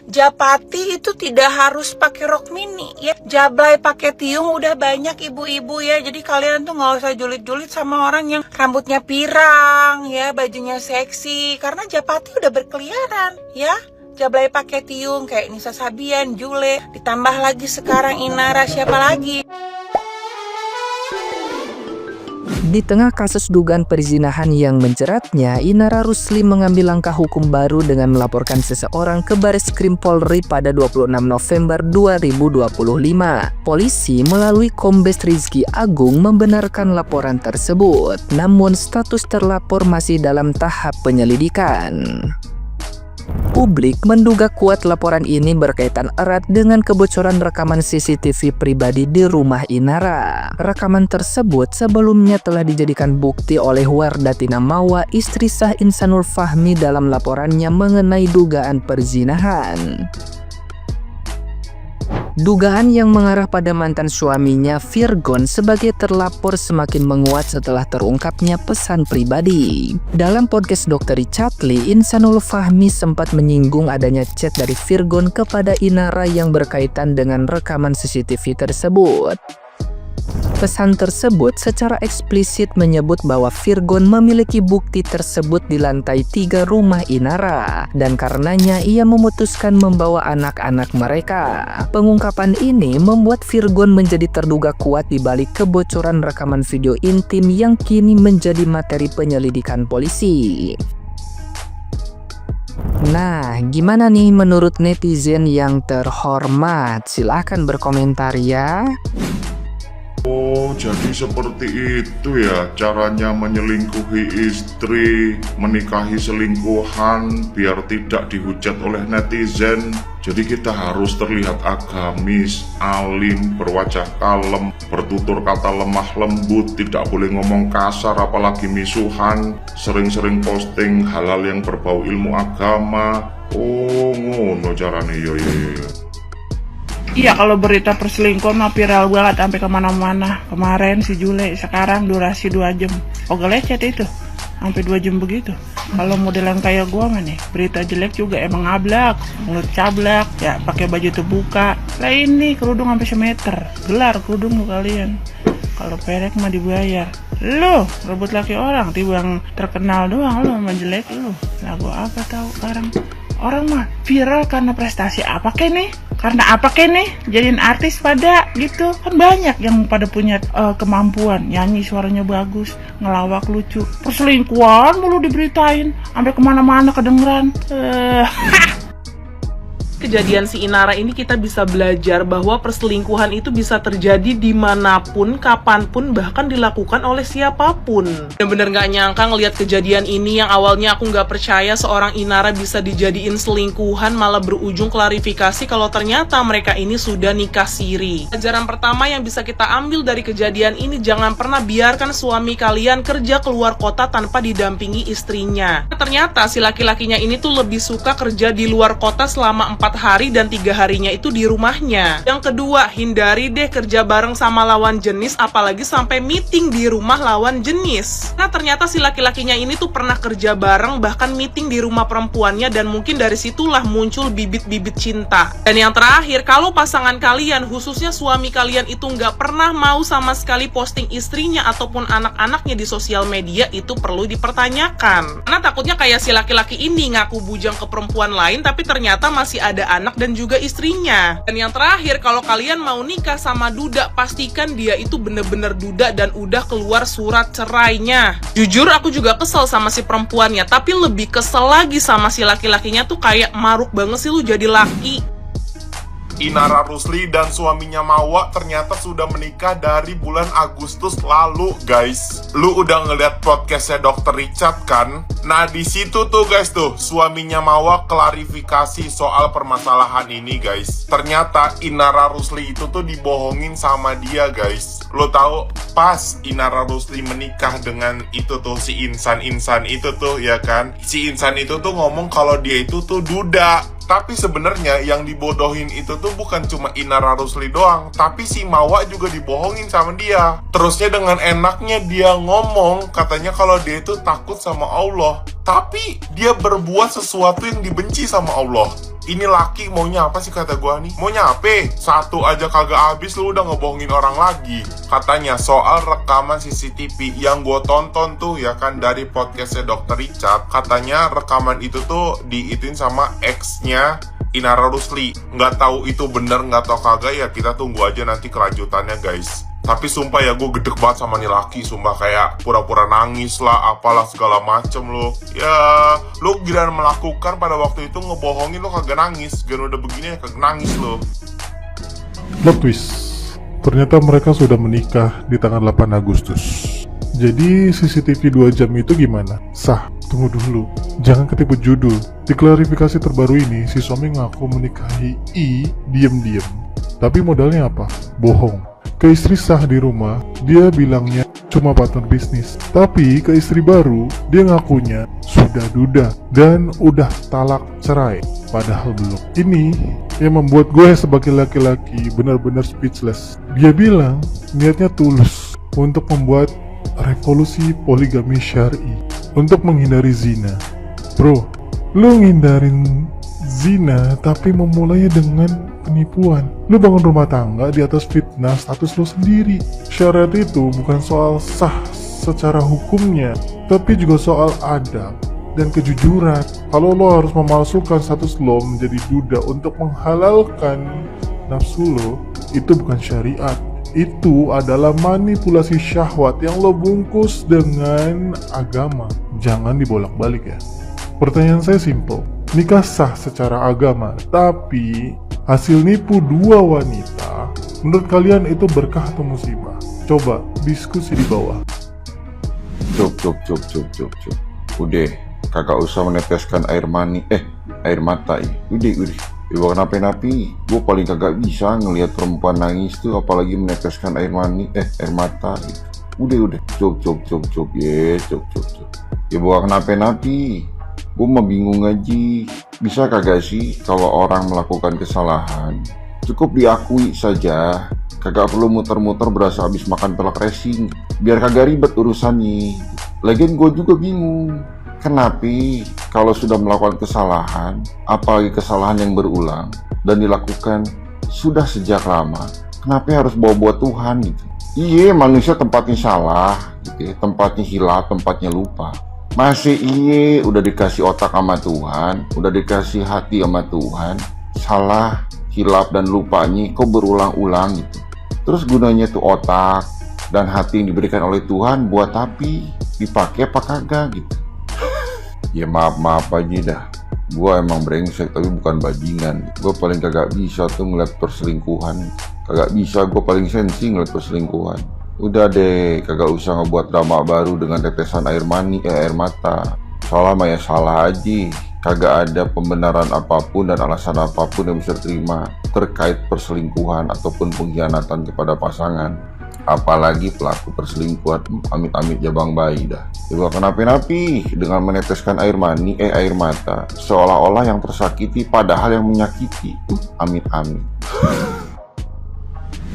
Japati itu tidak harus pakai rok mini ya. Jablay pakai tiung udah banyak ibu-ibu ya. Jadi kalian tuh nggak usah julid-julid sama orang yang rambutnya pirang ya, bajunya seksi. Karena Japati udah berkeliaran ya. Jablay pakai tiung kayak Nisa Sabian, Jule, ditambah lagi sekarang Inara, siapa lagi? Di tengah kasus dugaan perzinahan yang menjeratnya, Inara Rusli mengambil langkah hukum baru dengan melaporkan seseorang ke Bareskrim Polri pada 26 November 2025. Polisi melalui Kombes Rizky Agung membenarkan laporan tersebut, namun status terlapor masih dalam tahap penyelidikan. Publik menduga kuat laporan ini berkaitan erat dengan kebocoran rekaman CCTV pribadi di rumah Inara. Rekaman tersebut sebelumnya telah dijadikan bukti oleh Wardatina Mawa, istri Sah Insanul Fahmi dalam laporannya mengenai dugaan perzinahan. Dugaan yang mengarah pada mantan suaminya Virgon sebagai terlapor semakin menguat setelah terungkapnya pesan pribadi. Dalam podcast Dr. Richard Lee, Insanul Fahmi sempat menyinggung adanya chat dari Virgon kepada Inara yang berkaitan dengan rekaman CCTV tersebut. Pesan tersebut secara eksplisit menyebut bahwa Virgon memiliki bukti tersebut di lantai 3 rumah Inara, dan karenanya ia memutuskan membawa anak-anak mereka. Pengungkapan ini membuat Virgon menjadi terduga kuat di balik kebocoran rekaman video intim yang kini menjadi materi penyelidikan polisi. Nah, gimana nih menurut netizen yang terhormat? Silahkan berkomentar ya. Oh, jadi seperti itu ya caranya menyelingkuhi istri, menikahi selingkuhan biar tidak dihujat oleh netizen. Jadi kita harus terlihat agamis, alim, berwajah kalem, bertutur kata lemah lembut, tidak boleh ngomong kasar apalagi misuhan, sering-sering posting hal-hal yang berbau ilmu agama. Oh, ngono caranya yo. Iya, kalau berita perselingkuhan mah viral banget sampai kemana-mana. Kemarin si Jule, sekarang durasi 2 jam. Oke, lecet itu sampai 2 jam begitu. Kalau modelan kayak gua mah nih, berita jelek juga emang ngablak, mulut cablak, ya pakai baju terbuka. Lah ini kerudung sampai semeter, gelar kerudung lu kalian. Kalau perek mah dibayar. Lu rebut laki orang, tiba terkenal doang lu sama jelek lu. Lah gua apa tahu sekarang. Orang mah viral karena prestasi apa nih? Karena apa nih? Jadiin artis pada gitu. Kan banyak yang pada punya kemampuan, nyanyi suaranya bagus, ngelawak lucu. Perselingkuhan mulu diberitain, sampai kemana-mana kedengeran. Kejadian si Inara ini kita bisa belajar bahwa perselingkuhan itu bisa terjadi dimanapun, kapanpun, bahkan dilakukan oleh siapapun. Bener-bener gak nyangka ngelihat kejadian ini yang awalnya aku gak percaya seorang Inara bisa dijadiin selingkuhan, malah berujung klarifikasi kalau ternyata mereka ini sudah nikah siri. Pelajaran pertama yang bisa kita ambil dari kejadian ini, jangan pernah biarkan suami kalian kerja keluar kota tanpa didampingi istrinya. Ternyata si laki-lakinya ini tuh lebih suka kerja di luar kota selama 4 hari dan 3 harinya itu di rumahnya. Yang kedua, hindari deh kerja bareng sama lawan jenis, apalagi sampai meeting di rumah lawan jenis. Nah, ternyata si laki-lakinya ini tuh pernah kerja bareng, bahkan meeting di rumah perempuannya, dan mungkin dari situlah muncul bibit-bibit cinta. Dan yang terakhir, kalau pasangan kalian, khususnya suami kalian itu nggak pernah mau sama sekali posting istrinya ataupun anak-anaknya di sosial media, itu perlu dipertanyakan. Karena takutnya kayak si laki-laki ini ngaku bujang ke perempuan lain, tapi ternyata masih ada anak dan juga istrinya. Dan yang terakhir, kalau kalian mau nikah sama duda, pastikan dia itu bener-bener duda dan udah keluar surat cerainya. Jujur aku juga kesel sama si perempuannya, tapi lebih kesel lagi sama si laki-lakinya tuh kayak maruk banget sih lu jadi laki. Inara Rusli dan suaminya Mawa ternyata sudah menikah dari bulan Agustus lalu, guys. Lu udah ngeliat podcastnya Dr. Richard kan? Nah, di situ tuh guys tuh suaminya Mawa klarifikasi soal permasalahan ini, guys. Ternyata Inara Rusli itu tuh dibohongin sama dia, guys. Lu tahu pas Inara Rusli menikah dengan itu tuh si Insan itu tuh, ya kan? Si Insan itu tuh ngomong kalau dia itu tuh duda. Tapi sebenarnya yang dibodohin itu tuh bukan cuma Inara Rusli doang, tapi si Mawa juga dibohongin sama dia. Terusnya dengan enaknya dia ngomong, katanya kalau dia itu takut sama Allah, tapi dia berbuat sesuatu yang dibenci sama Allah. Ini laki maunya apa sih kata gua nih? Maunya apa? Satu aja kagak habis lu udah ngebohongin orang lagi. Katanya soal rekaman CCTV yang gua tonton tuh ya kan dari podcastnya Dr. Richard. Katanya rekaman itu tuh diituin sama ex-nya Inara Rusli. Nggak tahu itu bener nggak tahu kagak ya, kita tunggu aja nanti kelanjutannya guys. Tapi sumpah ya gue gedek banget sama nih laki. Sumpah kayak pura-pura nangis lah, apalah segala macem lo. Ya lo giliran melakukan pada waktu itu ngebohongin lo kagak nangis. Giliran udah begini ya kagak nangis lo. Plot twist, ternyata mereka sudah menikah di tanggal 8 Agustus. Jadi CCTV 2 jam itu gimana? Sah, tunggu dulu, jangan ketipu judul. Di klarifikasi terbaru ini, si suami ngaku menikahi I diem-diem. Tapi modalnya apa? Bohong. Ke istri sah di rumah, dia bilangnya cuma partner bisnis. Tapi ke istri baru, dia ngakunya sudah duda dan udah talak cerai. Padahal belum. Ini yang membuat gue sebagai laki-laki benar-benar speechless. Dia bilang niatnya tulus untuk membuat revolusi poligami syar'i untuk menghindari zina. Bro, lu ngindarin zina tapi memulainya dengan penipuan. Lu bangun rumah tangga di atas fitnah status lu sendiri. Syariat itu bukan soal sah secara hukumnya, tapi juga soal adab dan kejujuran. Kalau lo harus memalsukan status lo menjadi duda untuk menghalalkan nafsu lo, itu bukan syariat. Itu adalah manipulasi syahwat yang lo bungkus dengan agama. Jangan dibolak-balik ya. Pertanyaan saya simple. Nikah sah secara agama, tapi hasil nipu dua wanita, menurut kalian itu berkah atau musibah? Coba diskusi di bawah. Cuk. Udah, kagak usah meneteskan air mata ya. Udah. Ibu kenapa-napi, gue paling kagak bisa ngelihat perempuan nangis tuh, apalagi meneteskan air mata gitu. Udah. Cuk. Ya bukan kenapa-napi. Gue mah bingung aja, bisa kagak sih kalau orang melakukan kesalahan cukup diakui saja, kagak perlu muter-muter berasa habis makan pelak racing, biar kagak ribet urusannya. Lagian gue juga bingung, kenapa kalau sudah melakukan kesalahan, apalagi kesalahan yang berulang dan dilakukan sudah sejak lama, kenapa harus bawa-bawa Tuhan gitu? Iya, manusia tempatnya salah gitu ya, tempatnya hilaf, tempatnya lupa. Masih udah dikasih otak sama Tuhan, udah dikasih hati sama Tuhan, salah, hilaf dan lupanya kok berulang-ulang gitu. Terus gunanya tuh otak dan hati yang diberikan oleh Tuhan buat tapi dipakai apa kagak gitu. Ya maaf aja dah, gua emang brengsek tapi bukan bajingan. Gua paling kagak bisa tuh ngeliat perselingkuhan, kagak bisa, gua paling sensi ngeliat perselingkuhan. Udah deh, kagak usah ngebuat drama baru dengan tetesan air mata. Salah mah ya salah aja. Kagak ada pembenaran apapun dan alasan apapun yang bisa terima terkait perselingkuhan ataupun pengkhianatan kepada pasangan. Apalagi pelaku perselingkuhan, amit-amit jabang bayi dah. Juga kenapa-napi dengan meneteskan air mata, seolah-olah yang tersakiti padahal yang menyakiti. Amit-amit.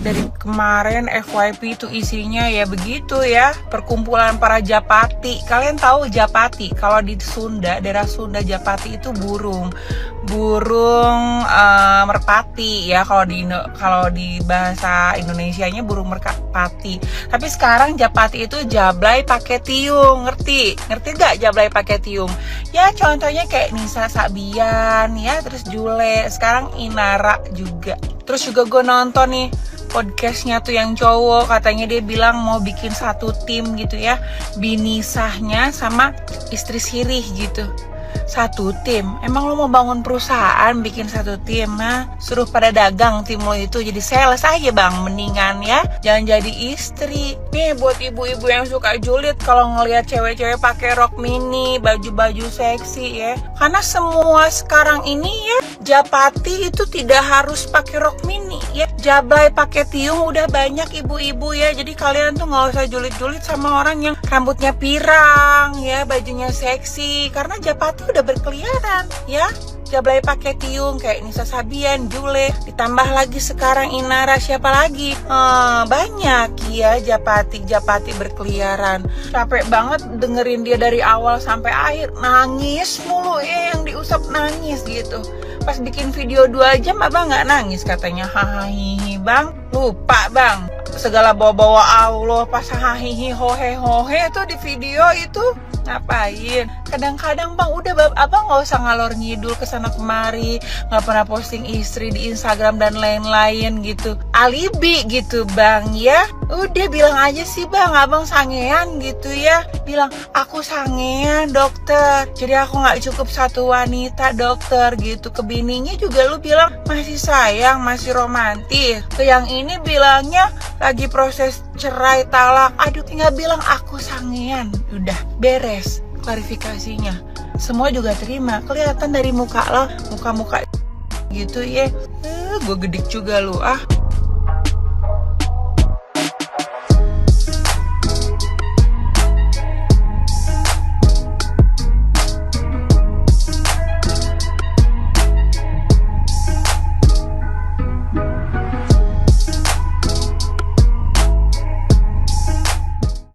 Dari kemarin FYP itu isinya ya begitu ya, perkumpulan para Japati. Kalian tahu Japati? Kalau di Sunda, daerah Sunda, Japati itu burung merpati ya, kalau di bahasa Indonesianya burung merpati. Tapi sekarang Japati itu jablay pakai tiung, ngerti gak jablay pakai tiung? Ya contohnya kayak Nisa Sabian ya, terus Jule, sekarang Inara juga. Terus juga gue nonton nih podcastnya tuh yang cowok, katanya dia bilang mau bikin satu tim gitu ya, binisahnya sama istri sirih gitu. Satu tim, emang lo mau bangun perusahaan bikin satu tim? Nah, suruh pada dagang tim lo itu, jadi sales aja bang, mendingan ya, jangan jadi istri. Nih buat ibu-ibu yang suka julid kalau ngelihat cewek-cewek pakai rok mini, baju-baju seksi ya, karena semua sekarang ini ya Japati itu tidak harus pakai rok mini ya, jablay pakai tiung udah banyak ibu-ibu ya. Jadi kalian tuh nggak usah julid-julid sama orang yang rambutnya pirang ya, bajunya seksi, karena Japati udah berkeliaran ya. Jablay pakai tiung kayak Nisa Sabian, Jule, ditambah lagi sekarang Inara, siapa lagi? Banyak ya Japati berkeliaran. Capek banget dengerin dia dari awal sampai akhir, nangis mulu ya, yang diusap nangis gitu. Pas bikin video 2 jam abang nggak nangis katanya. Hahaha bang, lupa bang. Segala bawa-bawa Allah pas hahihi hohe tuh di video itu ngapain? Kadang-kadang bang udah abang nggak usah ngalor ngidul kesana kemari, nggak pernah posting istri di Instagram dan lain-lain gitu, alibi gitu bang ya. Udah bilang aja sih bang, abang sangean gitu ya, bilang aku sangean dokter, jadi aku nggak cukup satu wanita dokter gitu. Ke bininya juga lu bilang masih sayang, masih romantis. Ke yang ini bilangnya lagi proses cerai talak. Aduh, tinggal bilang aku sangean, udah beres klarifikasinya. Semua juga terima, kelihatan dari muka lo, muka-muka gitu ya. Gue gedik juga lu ah.